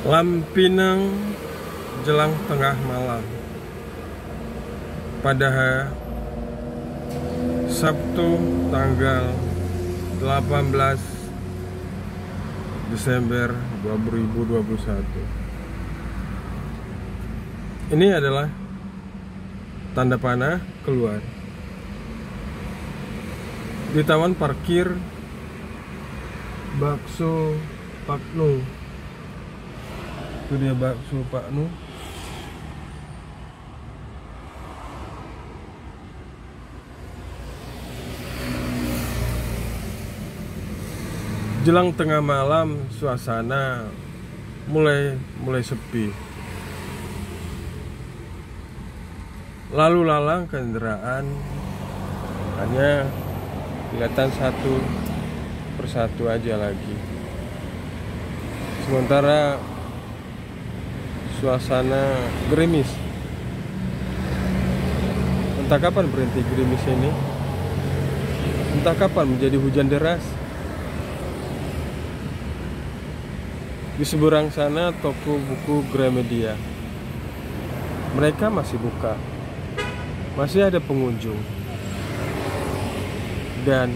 Lampinang jelang tengah malam pada Sabtu tanggal 18 Desember 2021. Ini adalah tanda panah keluar di taman parkir bakso Pak Nu. Itu dia bakso Pak Nu. Jelang tengah malam suasana mulai sepi. Lalu lalang kendaraan hanya kelihatan satu persatu aja lagi. Sementara suasana gerimis. Entah kapan berhenti gerimis ini. Entah kapan menjadi hujan deras. Di seberang sana toko buku Gramedia. Mereka masih buka. Masih ada pengunjung. Dan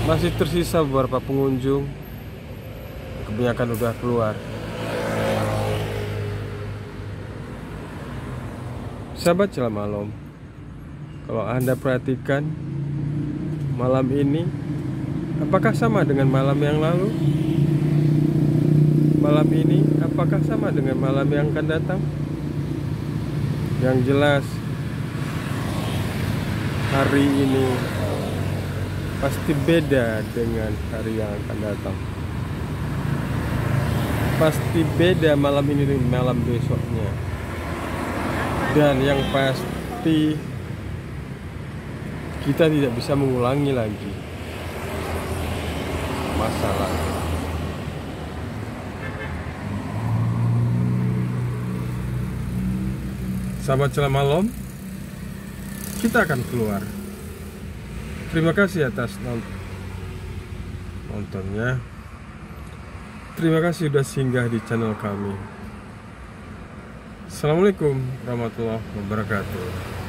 masih tersisa beberapa pengunjung. Kebanyakan udah keluar. Sahabat Celah Malam, kalau Anda perhatikan malam ini, apakah sama dengan malam yang lalu? Malam ini apakah sama dengan malam yang akan datang? Yang jelas hari ini pasti beda dengan hari yang akan datang. Pasti beda malam ini dengan malam besoknya. Dan yang pasti kita tidak bisa mengulangi lagi masalah. Sahabat Celah Malam, kita akan keluar. Terima kasih atas nontonnya. Terima kasih sudah singgah di channel kami. Assalamualaikum warahmatullahi wabarakatuh.